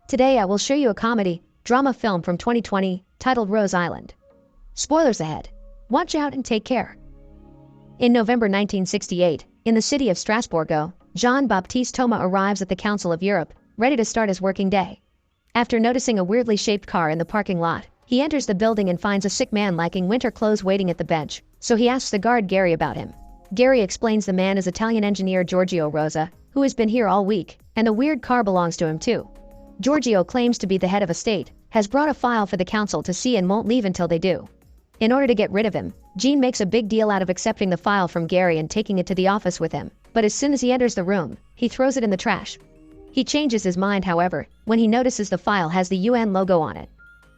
Today I will show you a comedy, drama film from 2020, titled Rose Island. Spoilers ahead. Watch out and take care. In November 1968, in the city of Strasbourg, Jean-Baptiste Thomas arrives at the Council of Europe, ready to start his working day. After noticing a weirdly shaped car in the parking lot, he enters the building and finds a sick man lacking winter clothes waiting at the bench, so he asks the guard Gary about him. Gary explains the man is Italian engineer Giorgio Rosa, who has been here all week, and the weird car belongs to him too. Giorgio claims to be the head of a state, has brought a file for the council to see and won't leave until they do. In order to get rid of him, Jean makes a big deal out of accepting the file from Gary and taking it to the office with him, but as soon as he enters the room, he throws it in the trash. He changes his mind, however, when he notices the file has the UN logo on it.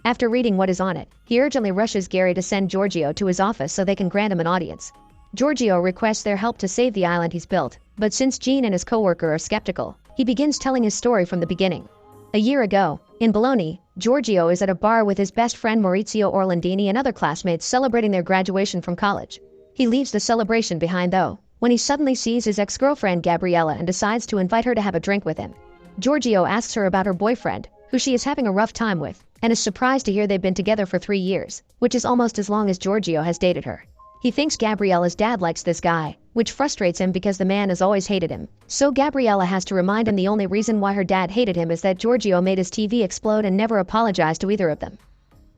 After reading what is on it, he urgently rushes Gary to send Giorgio to his office so they can grant him an audience. Giorgio requests their help to save the island he's built, but since Jean and his co-worker are skeptical, he begins telling his story from the beginning. A year ago, in Bologna, Giorgio is at a bar with his best friend Maurizio Orlandini and other classmates celebrating their graduation from college. He leaves the celebration behind though, when he suddenly sees his ex-girlfriend Gabriella and decides to invite her to have a drink with him. Giorgio asks her about her boyfriend, who she is having a rough time with, and is surprised to hear they've been together for 3 years, which is almost as long as Giorgio has dated her. He thinks Gabriella's dad likes this guy, which frustrates him because the man has always hated him. So Gabriella has to remind him the only reason why her dad hated him is that Giorgio made his TV explode and never apologized to either of them.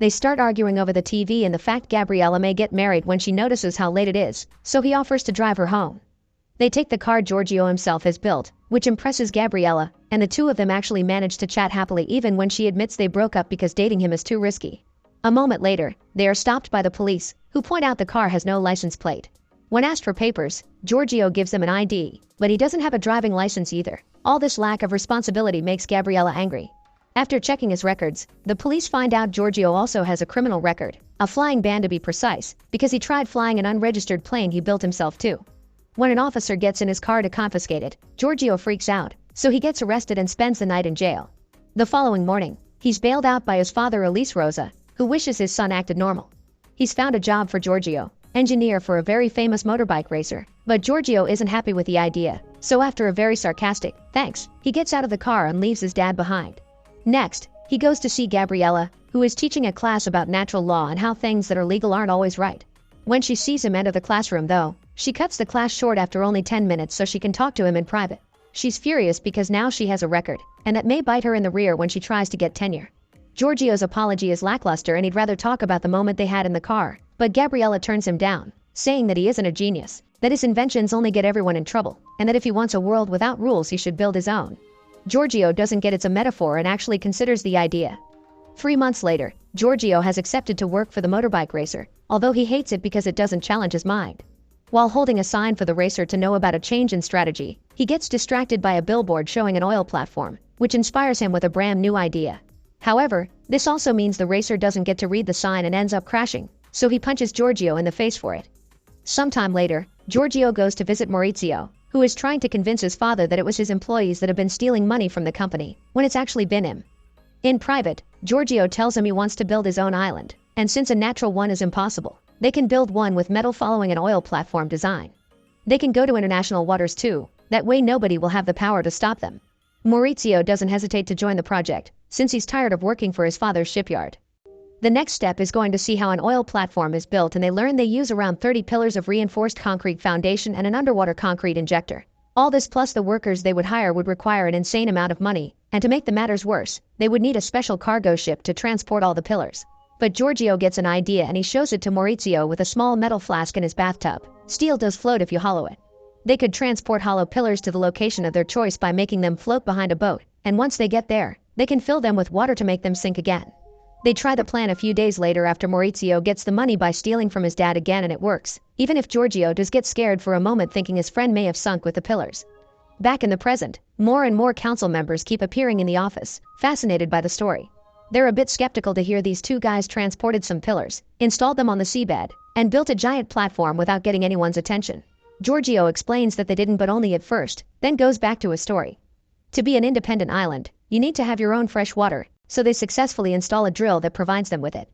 They start arguing over the TV and the fact Gabriella may get married when she notices how late it is, so he offers to drive her home. They take the car Giorgio himself has built, which impresses Gabriella, and the two of them actually manage to chat happily even when she admits they broke up because dating him is too risky. A moment later, they are stopped by the police, who point out the car has no license plate. When asked for papers, Giorgio gives them an ID, but he doesn't have a driving license either. All this lack of responsibility makes Gabriella angry. After checking his records, the police find out Giorgio also has a criminal record, a flying ban to be precise, because he tried flying an unregistered plane he built himself too. When an officer gets in his car to confiscate it, Giorgio freaks out, so he gets arrested and spends the night in jail. The following morning, he's bailed out by his father Elise Rosa, who wishes his son acted normal. He's found a job for Giorgio, engineer for a very famous motorbike racer, but Giorgio isn't happy with the idea, so after a very sarcastic "thanks," he gets out of the car and leaves his dad behind. Next, he goes to see Gabriella, who is teaching a class about natural law and how things that are legal aren't always right. When she sees him enter the classroom though, she cuts the class short after only 10 minutes so she can talk to him in private. She's furious because now she has a record, and that may bite her in the rear when she tries to get tenure. Giorgio's apology is lackluster and he'd rather talk about the moment they had in the car, but Gabriella turns him down, saying that he isn't a genius, that his inventions only get everyone in trouble, and that if he wants a world without rules he should build his own. Giorgio doesn't get it's a metaphor and actually considers the idea. 3 months later, Giorgio has accepted to work for the motorbike racer, although he hates it because it doesn't challenge his mind. While holding a sign for the racer to know about a change in strategy, he gets distracted by a billboard showing an oil platform, which inspires him with a brand new idea. However, this also means the racer doesn't get to read the sign and ends up crashing, so he punches Giorgio in the face for it. Sometime later, Giorgio goes to visit Maurizio, who is trying to convince his father that it was his employees that have been stealing money from the company, when it's actually been him. In private, Giorgio tells him he wants to build his own island, and since a natural one is impossible, they can build one with metal following an oil platform design. They can go to international waters too, that way nobody will have the power to stop them. Maurizio doesn't hesitate to join the project, since he's tired of working for his father's shipyard. The next step is going to see how an oil platform is built, and they learn they use around 30 pillars of reinforced concrete foundation and an underwater concrete injector. All this plus the workers they would hire would require an insane amount of money, and to make the matters worse, they would need a special cargo ship to transport all the pillars. But Giorgio gets an idea and he shows it to Maurizio with a small metal flask in his bathtub. Steel does float if you hollow it. They could transport hollow pillars to the location of their choice by making them float behind a boat, and once they get there, they can fill them with water to make them sink again. They try the plan a few days later after Maurizio gets the money by stealing from his dad again, and it works, even if Giorgio does get scared for a moment thinking his friend may have sunk with the pillars. Back in the present, more and more council members keep appearing in the office, fascinated by the story. They're a bit skeptical to hear these two guys transported some pillars, installed them on the seabed, and built a giant platform without getting anyone's attention. Giorgio explains that they didn't, but only at first, then goes back to his story. To be an independent island, you need to have your own fresh water, so they successfully install a drill that provides them with it.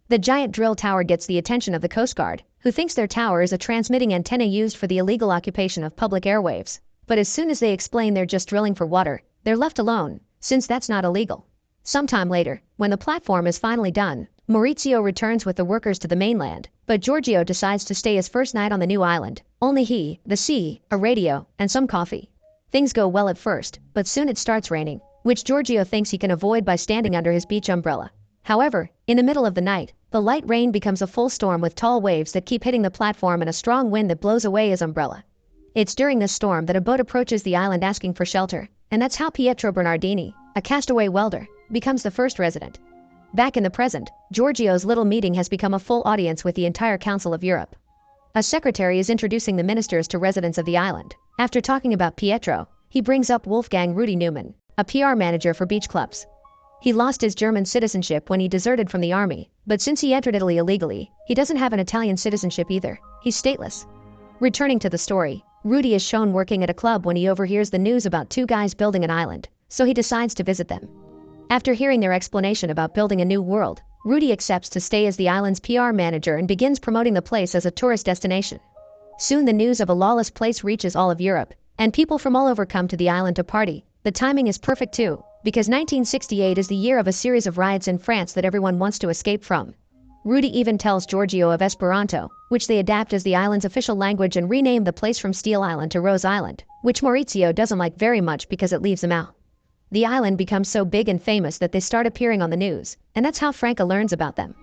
The giant drill tower gets the attention of the Coast Guard, who thinks their tower is a transmitting antenna used for the illegal occupation of public airwaves. But as soon as they explain they're just drilling for water, they're left alone, since that's not illegal. Sometime later, when the platform is finally done, Maurizio returns with the workers to the mainland, but Giorgio decides to stay his first night on the new island. Only he, the sea, a radio, and some coffee. Things go well at first, but soon it starts raining, which Giorgio thinks he can avoid by standing under his beach umbrella. However, in the middle of the night, the light rain becomes a full storm with tall waves that keep hitting the platform and a strong wind that blows away his umbrella. It's during this storm that a boat approaches the island asking for shelter, and that's how Pietro Bernardini, a castaway welder, becomes the first resident. Back in the present, Giorgio's little meeting has become a full audience with the entire Council of Europe. A secretary is introducing the ministers to residents of the island. After talking about Pietro, he brings up Wolfgang Rudi Neumann, a PR manager for beach clubs. He lost his German citizenship when he deserted from the army, but since he entered Italy illegally, he doesn't have an Italian citizenship either. He's stateless. Returning to the story, Rudi is shown working at a club when he overhears the news about two guys building an island, so he decides to visit them. After hearing their explanation about building a new world, Rudi accepts to stay as the island's PR manager and begins promoting the place as a tourist destination. Soon the news of a lawless place reaches all of Europe, and people from all over come to the island to party. The timing is perfect too, because 1968 is the year of a series of riots in France that everyone wants to escape from. Rudi even tells Giorgio of Esperanto, which they adapt as the island's official language and rename the place from Steel Island to Rose Island, which Maurizio doesn't like very much because it leaves him out. The island becomes so big and famous that they start appearing on the news, and that's how Franca learns about them.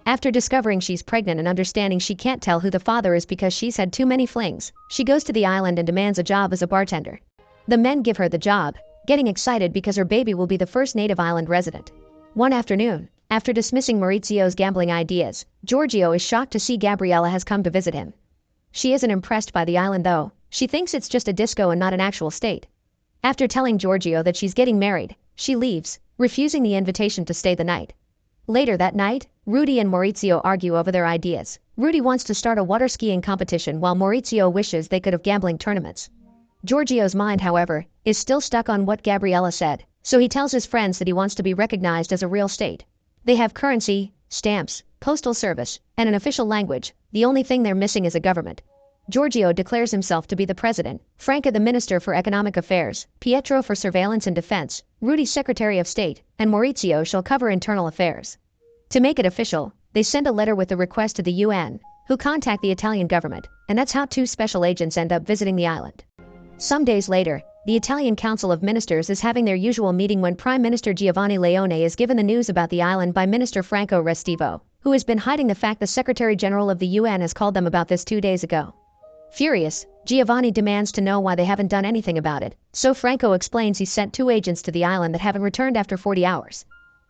After discovering she's pregnant and understanding she can't tell who the father is because she's had too many flings, she goes to the island and demands a job as a bartender. The men give her the job, getting excited because her baby will be the first native island resident. One afternoon, after dismissing Maurizio's gambling ideas, Giorgio is shocked to see Gabriella has come to visit him. She isn't impressed by the island though. She thinks it's just a disco and not an actual state. After telling Giorgio that she's getting married, she leaves, refusing the invitation to stay the night. Later that night, Rudi and Maurizio argue over their ideas. Rudi wants to start a water skiing competition while Maurizio wishes they could have gambling tournaments. Giorgio's mind, however, is still stuck on what Gabriella said, so he tells his friends that he wants to be recognized as a real state. They have currency, stamps, postal service, and an official language. The only thing they're missing is a government. Giorgio declares himself to be the president, Franca the minister for economic affairs, Pietro for surveillance and defense, Rudi secretary of state, and Maurizio shall cover internal affairs. To make it official, they send a letter with the request to the UN, who contact the Italian government, and that's how two special agents end up visiting the island. Some days later, the Italian Council of Ministers is having their usual meeting when Prime Minister Giovanni Leone is given the news about the island by Minister Franco Restivo, who has been hiding the fact the Secretary General of the UN has called them about this 2 days ago. Furious, Giovanni demands to know why they haven't done anything about it, so Franco explains he sent 2 agents to the island that haven't returned after 40 hours.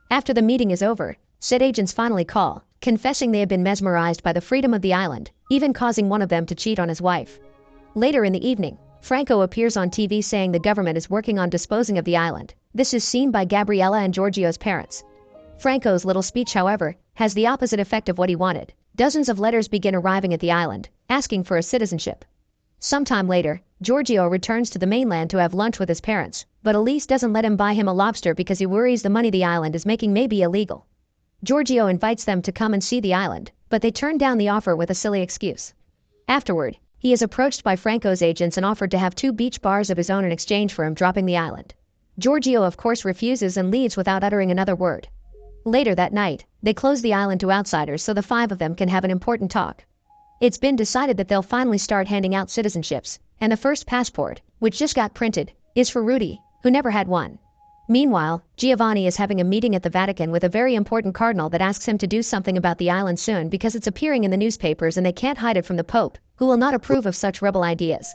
After the meeting is over, said agents finally call, confessing they have been mesmerized by the freedom of the island, even causing one of them to cheat on his wife. Later in the evening, Franco appears on TV saying the government is working on disposing of the island. This is seen by Gabriella and Giorgio's parents. Franco's little speech, however, has the opposite effect of what he wanted. Dozens of letters begin arriving at the island, asking for a citizenship. Sometime later, Giorgio returns to the mainland to have lunch with his parents, but Elise doesn't let him buy him a lobster because he worries the money the island is making may be illegal. Giorgio invites them to come and see the island, but they turn down the offer with a silly excuse. Afterward, he is approached by Franco's agents and offered to have 2 beach bars of his own in exchange for him dropping the island. Giorgio of course refuses and leaves without uttering another word. Later that night, they close the island to outsiders so the 5 of them can have an important talk. It's been decided that they'll finally start handing out citizenships, and the first passport, which just got printed, is for Rudi, who never had one. Meanwhile, Giovanni is having a meeting at the Vatican with a very important cardinal that asks him to do something about the island soon because it's appearing in the newspapers and they can't hide it from the Pope, who will not approve of such rebel ideas.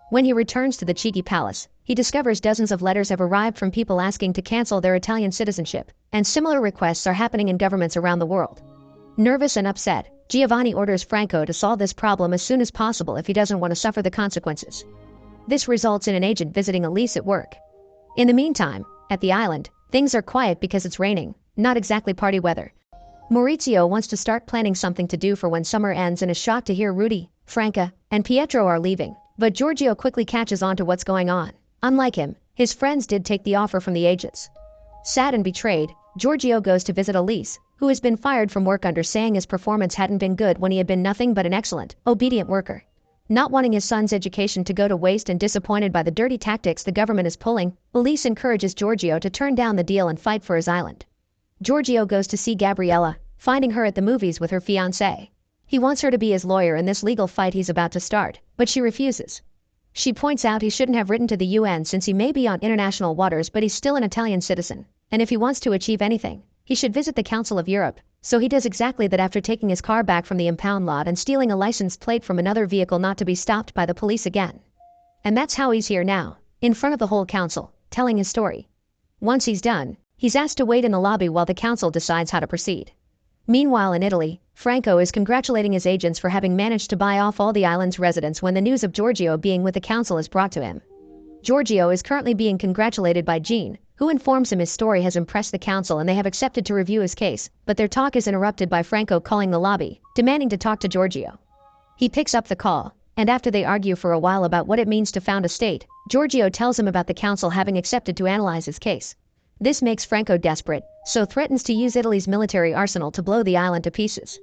When he returns to the cheeky palace, he discovers dozens of letters have arrived from people asking to cancel their Italian citizenship, and similar requests are happening in governments around the world. Nervous and upset, Giovanni orders Franco to solve this problem as soon as possible if he doesn't want to suffer the consequences. This results in an agent visiting Elise at work. In the meantime, at the island, things are quiet because it's raining, not exactly party weather. Maurizio wants to start planning something to do for when summer ends and is shocked to hear Rudi, Franca, and Pietro are leaving, but Giorgio quickly catches on to what's going on. Unlike him, his friends did take the offer from the agents. Sad and betrayed, Giorgio goes to visit Elise, who has been fired from work under saying his performance hadn't been good when he had been nothing but an excellent, obedient worker. Not wanting his son's education to go to waste and disappointed by the dirty tactics the government is pulling, Elise encourages Giorgio to turn down the deal and fight for his island. Giorgio goes to see Gabriella, finding her at the movies with her fiancé. He wants her to be his lawyer in this legal fight he's about to start, but she refuses. She points out he shouldn't have written to the UN since he may be on international waters, but he's still an Italian citizen, and if he wants to achieve anything, he should visit the Council of Europe. So he does exactly that after taking his car back from the impound lot and stealing a license plate from another vehicle not to be stopped by the police again. And that's how he's here now, in front of the whole council, telling his story. Once he's done, he's asked to wait in the lobby while the council decides how to proceed. Meanwhile in Italy, Franco is congratulating his agents for having managed to buy off all the island's residents when the news of Giorgio being with the council is brought to him. Giorgio is currently being congratulated by Jean, who informs him his story has impressed the council and they have accepted to review his case, but their talk is interrupted by Franco calling the lobby, demanding to talk to Giorgio. He picks up the call, and after they argue for a while about what it means to found a state, Giorgio tells him about the council having accepted to analyze his case. This makes Franco desperate, so threatens to use Italy's military arsenal to blow the island to pieces.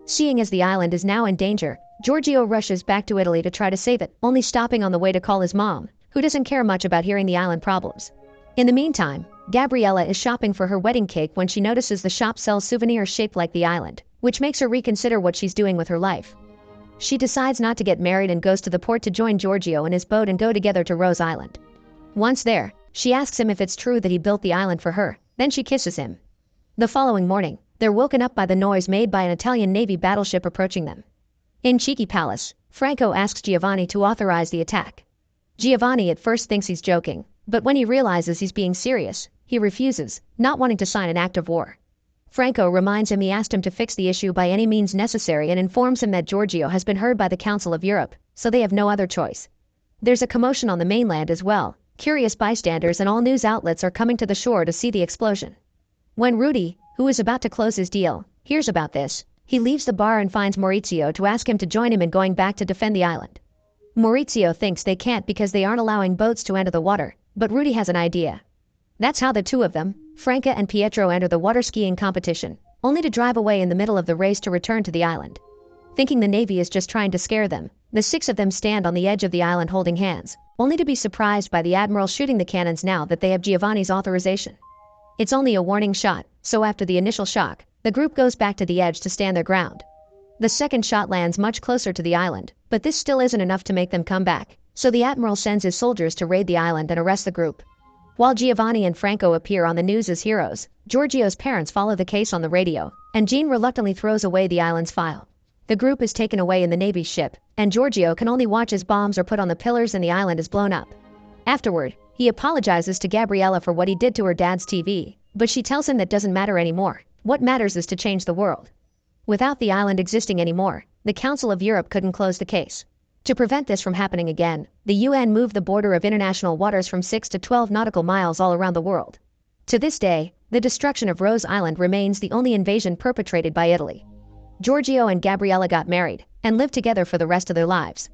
Seeing as the island is now in danger, Giorgio rushes back to Italy to try to save it, only stopping on the way to call his mom, who doesn't care much about hearing the island problems. In the meantime, Gabriella is shopping for her wedding cake when she notices the shop sells souvenirs shaped like the island, which makes her reconsider what she's doing with her life. She decides not to get married and goes to the port to join Giorgio in his boat and go together to Rose Island. Once there, she asks him if it's true that he built the island for her, then she kisses him. The following morning, they're woken up by the noise made by an Italian Navy battleship approaching them. In Cheeky Palace, Franco asks Giovanni to authorize the attack. Giovanni at first thinks he's joking, but when he realizes he's being serious, he refuses, not wanting to sign an act of war. Franco reminds him he asked him to fix the issue by any means necessary and informs him that Giorgio has been heard by the Council of Europe, so they have no other choice. There's a commotion on the mainland as well. Curious bystanders and all news outlets are coming to the shore to see the explosion. When Rudy, who is about to close his deal, hears about this, he leaves the bar and finds Maurizio to ask him to join him in going back to defend the island. Maurizio thinks they can't because they aren't allowing boats to enter the water, but Rudy has an idea. That's how the two of them, Franca and Pietro, enter the water skiing competition, only to drive away in the middle of the race to return to the island. Thinking the Navy is just trying to scare them, the six of them stand on the edge of the island holding hands, only to be surprised by the Admiral shooting the cannons now that they have Giovanni's authorization. It's only a warning shot, so after the initial shock, the group goes back to the edge to stand their ground. The second shot lands much closer to the island, but this still isn't enough to make them come back, so the Admiral sends his soldiers to raid the island and arrest the group. While Giovanni and Franco appear on the news as heroes, Giorgio's parents follow the case on the radio, and Jean reluctantly throws away the island's file. The group is taken away in the Navy's ship, and Giorgio can only watch as bombs are put on the pillars and the island is blown up. Afterward, he apologizes to Gabriella for what he did to her dad's TV, but she tells him that doesn't matter anymore. What matters is to change the world. Without the island existing anymore, the Council of Europe couldn't close the case. To prevent this from happening again, the UN moved the border of international waters from 6 to 12 nautical miles all around the world. To this day, the destruction of Rose Island remains the only invasion perpetrated by Italy. Giorgio and Gabriella got married and lived together for the rest of their lives.